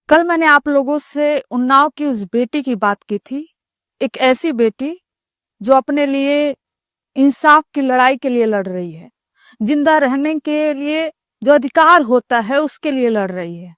कल मैंने आप लोगों से उन्नाव की उस बेटी की बात की थी। एक ऐसी बेटी जो अपने लिए इंसाफ की लड़ाई के लिए लड़ रही है, जिंदा रहने के लिए जो अधिकार होता है उसके लिए लड़ रही है।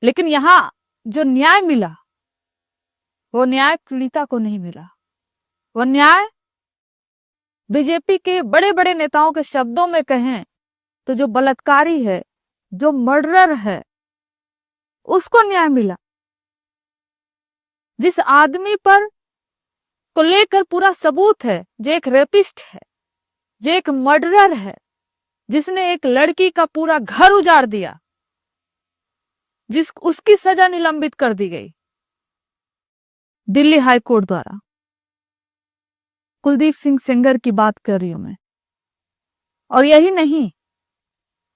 लेकिन यहाँ जो न्याय मिला वो न्याय पीड़िता को नहीं मिला। वो न्याय बीजेपी के बड़े बड़े नेताओं के शब्दों में कहें तो जो बलात्कारी है, जो मर्डरर है, उसको न्याय मिला। जिस आदमी पर को लेकर पूरा सबूत है, जो एक रेपिस्ट है, जो एक मर्डरर है, जिसने एक लड़की का पूरा घर उजाड़ दिया, उसकी सजा निलंबित कर दी गई दिल्ली हाई कोर्ट द्वारा। कुलदीप सिंह सेंगर की बात कर रही हूं मैं। और यही नहीं,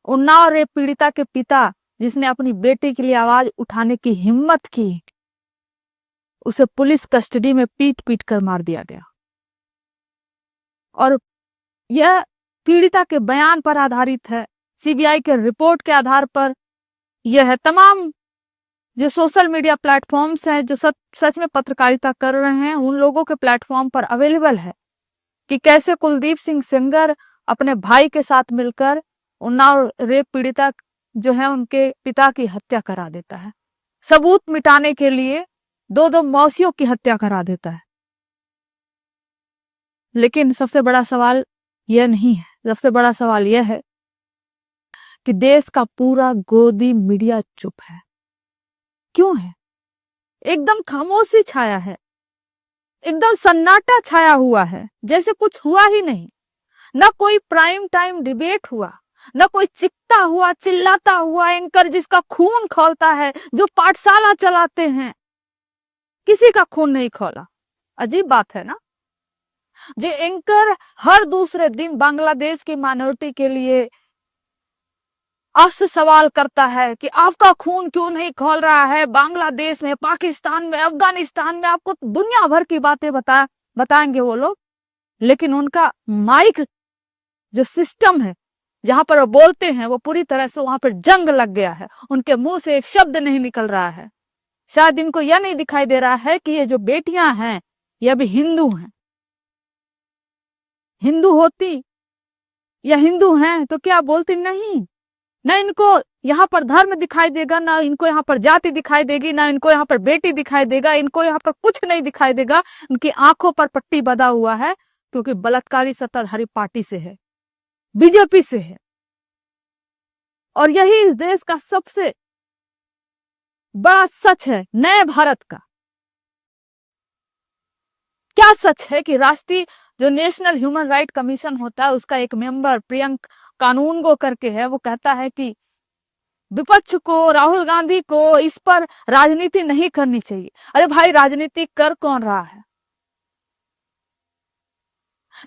उन्नाव रेप पीड़िता के पिता जिसने अपनी बेटी के लिए आवाज उठाने की हिम्मत की, उसे पुलिस कस्टडी में पीट पीट कर मार दिया गया। और यह पीड़िता के बयान पर आधारित है, सीबीआई के रिपोर्ट के आधार पर यह है। तमाम जो सोशल मीडिया प्लेटफॉर्म्स हैं जो सच में पत्रकारिता कर रहे हैं, उन लोगों के प्लेटफॉर्म पर अवेलेबल है कि कैसे कुलदीप सिंह सेंगर अपने भाई के साथ मिलकर उन्नाव रेप पीड़िता जो है उनके पिता की हत्या करा देता है। सबूत मिटाने के लिए दो मौसियों की हत्या करा देता है। लेकिन सबसे बड़ा सवाल यह नहीं है, सबसे बड़ा सवाल यह है कि देश का पूरा गोदी मीडिया चुप है। क्यों है? एकदम खामोशी छाया है, एकदम सन्नाटा छाया हुआ है, जैसे कुछ हुआ ही नहीं। ना कोई प्राइम टाइम डिबेट हुआ, ना कोई चिल्लाता हुआ चिल्लाता हुआ एंकर जिसका खून खौलता है, जो पाठशाला चलाते हैं, किसी का खून नहीं खौला। अजीब बात है ना। जो एंकर हर दूसरे दिन बांग्लादेश की माइनॉरिटी के लिए आपसे सवाल करता है कि आपका खून क्यों नहीं खौल रहा है, बांग्लादेश में, पाकिस्तान में, अफगानिस्तान में, आपको दुनिया भर की बातें बताएंगे वो लोग। लेकिन उनका माइक जो सिस्टम है जहां पर वो बोलते हैं, वो पूरी तरह से वहां पर जंग लग गया है। उनके मुंह से एक शब्द नहीं निकल रहा है। शायद इनको यह नहीं दिखाई दे रहा है कि ये जो बेटियां हैं ये भी हिंदू हैं। हिंदू होती या हिंदू हैं तो क्या बोलती? नहीं, ना इनको यहाँ पर धर्म दिखाई देगा, ना इनको यहाँ पर जाति दिखाई देगी, ना इनको यहाँ पर बेटी दिखाई देगा, इनको यहाँ पर कुछ नहीं दिखाई देगा। उनकी आंखों पर पट्टी बंधा हुआ है क्योंकि बलात्कारी सत्ताधारी पार्टी से है, बीजेपी से है। और यही इस देश का सबसे बड़ा सच है, नए भारत का। क्या सच है कि राष्ट्रीय जो नेशनल ह्यूमन राइट कमीशन होता है उसका एक मेंबर प्रियंक कानूनगो करके है, वो कहता है कि विपक्ष को, राहुल गांधी को इस पर राजनीति नहीं करनी चाहिए। अरे भाई, राजनीति कर कौन रहा है?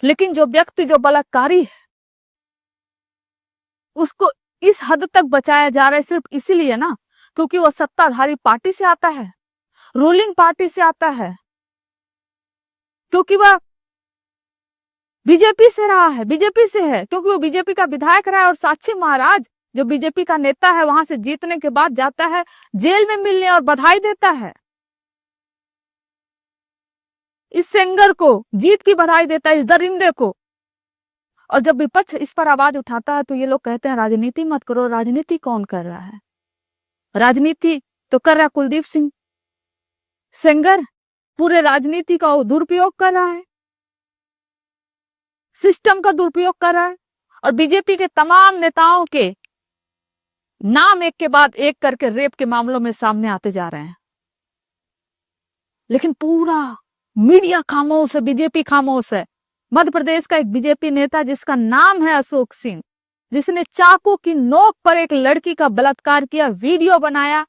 लेकिन जो व्यक्ति जो बलात्कारी है उसको इस हद तक बचाया जा रहा है सिर्फ इसीलिए ना क्योंकि वो सत्ताधारी पार्टी से आता है, रूलिंग पार्टी से आता है, क्योंकि वह बीजेपी से रहा है, बीजेपी से है, क्योंकि वो बीजेपी का विधायक रहा है। और साक्षी महाराज जो बीजेपी का नेता है वहां से जीतने के बाद जाता है जेल में मिलने और बधाई देता है, इस सेंगर को जीत की बधाई देता है, इस दरिंदे को। और जब विपक्ष इस पर आवाज उठाता है तो ये लोग कहते हैं राजनीति मत करो। राजनीति कौन कर रहा है? राजनीति तो कर रहा है कुलदीप सिंह सेंगर, पूरे राजनीति का दुरुपयोग कर रहा है, सिस्टम का दुरुपयोग कर रहा है। और बीजेपी के तमाम नेताओं के नाम एक के बाद एक करके रेप के मामलों में सामने आते जा रहे हैं, लेकिन पूरा मीडिया खामोश है, बीजेपी खामोश है। मध्य प्रदेश का एक बीजेपी नेता जिसका नाम है अशोक सिंह, जिसने चाकू की नोक पर एक लड़की का बलात्कार किया, वीडियो बनाया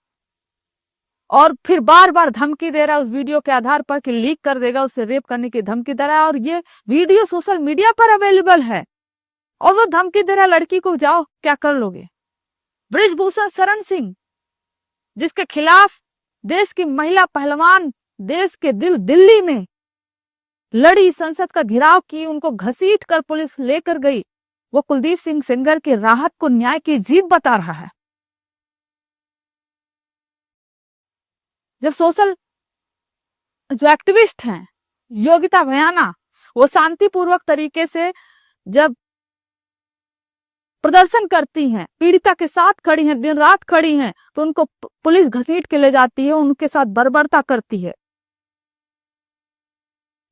और फिर बार बार धमकी दे रहा है उस वीडियो के आधार पर कि लीक कर देगा, उसे रेप करने की धमकी दे रहा है। और ये वीडियो सोशल मीडिया पर अवेलेबल है और वो धमकी दे रहा है लड़की को, जाओ क्या कर लोगे। बृजभूषण शरण सिंह जिसके खिलाफ देश की महिला पहलवान देश के दिल्ली में लड़ी, संसद का घेराव की, उनको घसीट कर पुलिस लेकर गई, वो कुलदीप सिंह सेंगर की राहत को न्याय की जीत बता रहा है। जब सोशल जो एक्टिविस्ट हैं, योगिता भयाना, वो शांतिपूर्वक तरीके से जब प्रदर्शन करती हैं, पीड़िता के साथ खड़ी हैं, दिन रात खड़ी हैं, तो उनको पुलिस घसीट के ले जाती है, उनके साथ बर्बरता करती है।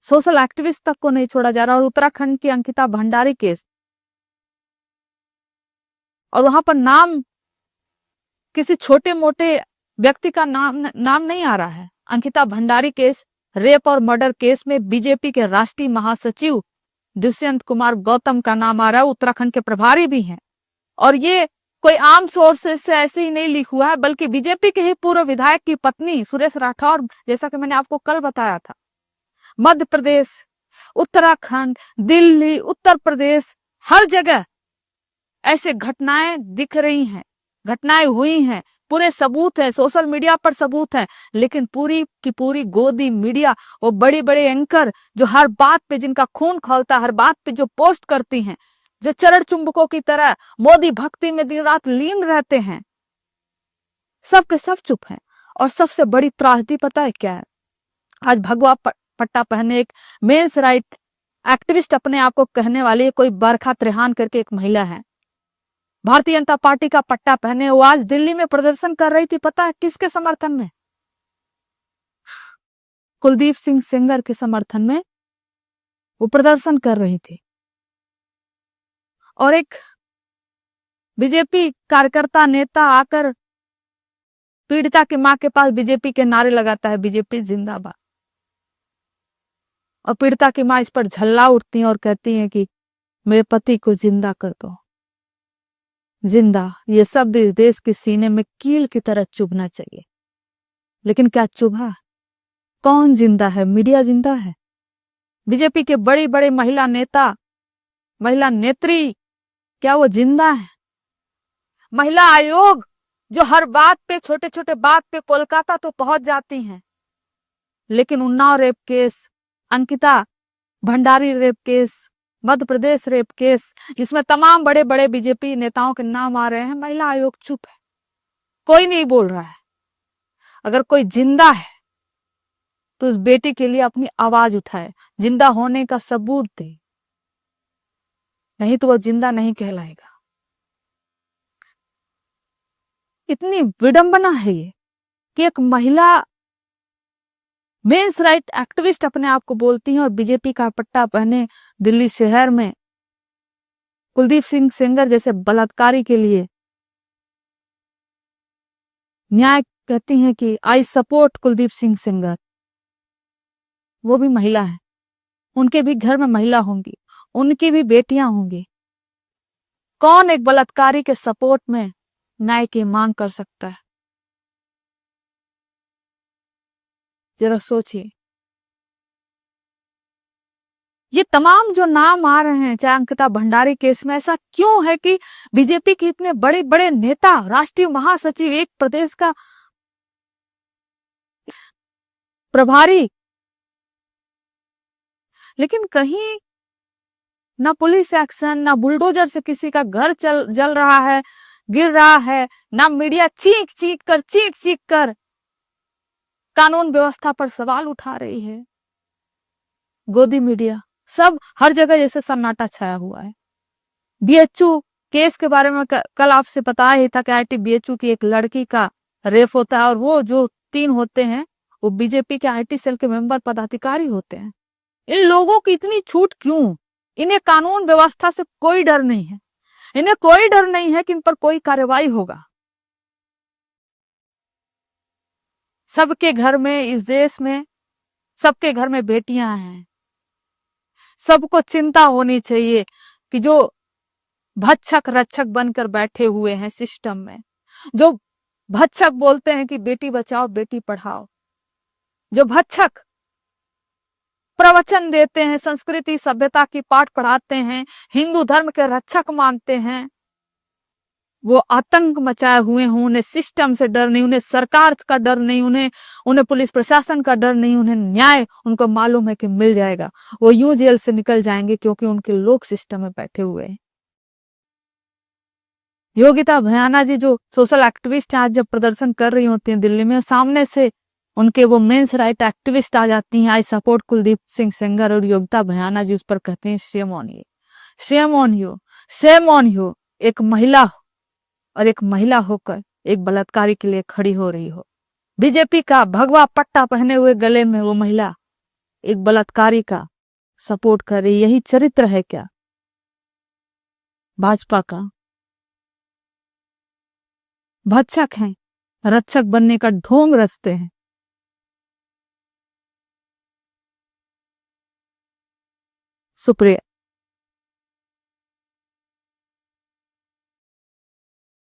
सोशल एक्टिविस्ट तक को नहीं छोड़ा जा रहा। और उत्तराखंड की अंकिता भंडारी केस, और वहां पर नाम किसी छोटे मोटे व्यक्ति का नाम नहीं आ रहा है। अंकिता भंडारी केस, रेप और मर्डर केस में बीजेपी के राष्ट्रीय महासचिव दुष्यंत कुमार गौतम का नाम आ रहा है। उत्तराखंड के प्रभारी भी हैं, और ये कोई आम सोर्सेस से ऐसे ही नहीं लीक हुआ है, बल्कि बीजेपी के ही पूर्व विधायक की पत्नी सुरेश राठौर, जैसा कि मैंने आपको कल बताया था, मध्य प्रदेश, उत्तराखंड, दिल्ली, उत्तर प्रदेश, हर जगह ऐसे घटनाएं दिख रही हैं, घटनाएं हुई हैं, पूरे सबूत है, सोशल मीडिया पर सबूत है। लेकिन पूरी की पूरी गोदी मीडिया, वो बड़े बड़े एंकर जो हर बात पे, जिनका खून खौलता, हर बात पे जो पोस्ट करती हैं, जो चरण चुंबकों की तरह मोदी भक्ति में दिन रात लीन रहते हैं, सब के सब चुप हैं। और सबसे बड़ी त्रासदी पता है क्या है? आज भगवा पट्टा पहने एक मेंस राइट एक्टिविस्ट अपने आप को कहने वाली कोई बरखा त्रेहान करके एक महिला है, भारतीय जनता पार्टी का पट्टा पहने, वो आज दिल्ली में प्रदर्शन कर रही थी। पता है किसके समर्थन में? कुलदीप सिंह सेंगर के समर्थन में वो प्रदर्शन कर रही थी। और एक बीजेपी कार्यकर्ता नेता आकर पीड़िता की मां के पास बीजेपी के नारे लगाता है, बीजेपी जिंदाबाद। और पीड़िता की मां इस पर झल्ला उठती है और कहती है कि मेरे पति को जिंदा कर दो। जिंदा, ये शब्द इस देश के सीने में कील की तरह चुभना चाहिए। लेकिन क्या चुभा? कौन जिंदा है? मीडिया जिंदा है। बीजेपी के बड़ी बड़ी महिला नेता, महिला नेत्री, क्या वो जिंदा है? महिला आयोग जो हर बात पे, छोटे छोटे बात पे कोलकाता तो पहुंच जाती हैं, लेकिन Unnao rape case, Ankita Bhandari rape case, Madhya Pradesh rape case, जिसमें तमाम बड़े बड़े बीजेपी नेताओं के नाम आ रहे हैं, महिला आयोग चुप है, कोई नहीं बोल रहा है। अगर कोई जिंदा है तो उस बेटी के लिए अपनी आवाज उठाए, जिंदा होने का सबूत दे, नहीं तो वो जिंदा नहीं कहलाएगा। इतनी विडंबना है ये कि एक महिला मेंस राइट एक्टिविस्ट अपने आप को बोलती हैं और बीजेपी का पट्टा पहने दिल्ली शहर में कुलदीप सिंह सेंगर जैसे बलात्कारी के लिए न्याय कहती हैं कि आई सपोर्ट कुलदीप सिंह सेंगर। वो भी महिला है, उनके भी घर में महिला होंगी, उनकी भी बेटियां होंगी। कौन एक बलात्कारी के सपोर्ट में न्याय की मांग कर सकता है? जरा सोचिए। ये तमाम जो नाम आ रहे हैं, चाहे अंकिता भंडारी केस में, ऐसा क्यों है कि बीजेपी के इतने बड़े बड़े नेता, राष्ट्रीय महासचिव, एक प्रदेश का प्रभारी, लेकिन कहीं ना पुलिस एक्शन, ना बुलडोजर से किसी का घर जल रहा है, गिर रहा है, ना मीडिया चीख चीख कर कानून व्यवस्था पर सवाल उठा रही है। गोदी मीडिया सब हर जगह जैसे सन्नाटा छाया हुआ है। बीएचयू केस के बारे में कल आपसे बताया ही था कि आईटी बीएचयू की एक लड़की का रेप होता है, और वो जो 3 होते हैं वो बीजेपी के आईटी सेल के मेंबर पदाधिकारी होते हैं। इन लोगों की इतनी छूट क्यों? इन्हें कानून व्यवस्था से कोई डर नहीं है, इन्हें कोई डर नहीं है कि इन पर कोई कार्रवाई होगा। सबके घर में, इस देश में सबके घर में बेटियां हैं। सबको चिंता होनी चाहिए कि जो भक्षक रक्षक बनकर बैठे हुए हैं सिस्टम में, जो भक्षक बोलते हैं कि बेटी बचाओ बेटी पढ़ाओ, जो भक्षक प्रवचन देते हैं, संस्कृति सभ्यता की पाठ पढ़ाते हैं, हिंदू धर्म के रक्षक मानते हैं, वो आतंक मचाए हुए हों। उन्हें सिस्टम से डर नहीं, उन्हें सरकार का डर नहीं, उन्हें पुलिस प्रशासन का डर नहीं, उन्हें न्याय उनको मालूम है कि मिल जाएगा, वो यूं जेल से निकल जाएंगे क्योंकि उनके लोग सिस्टम में बैठे हुए हैं। योगिता भयाना जी जो सोशल एक्टिविस्ट हैं, आज जब प्रदर्शन कर रही होती हैं दिल्ली में, सामने से उनके वो मेंस राइट एक्टिविस्ट आ जाती हैं, आई सपोर्ट कुलदीप सिंह सेंगर, और योगिता भयाना जी उस पर कहते हैं shame on you, shame on you, shame on you. एक महिला और एक महिला होकर एक बलात्कारी के लिए खड़ी हो रही हो। बीजेपी का भगवा पट्टा पहने हुए गले में वो महिला एक बलात्कारी का सपोर्ट कर रही, यही चरित्र है क्या भाजपा का? भक्षक हैं, रक्षक बनने का ढोंग रचते हैं। शुक्रिया।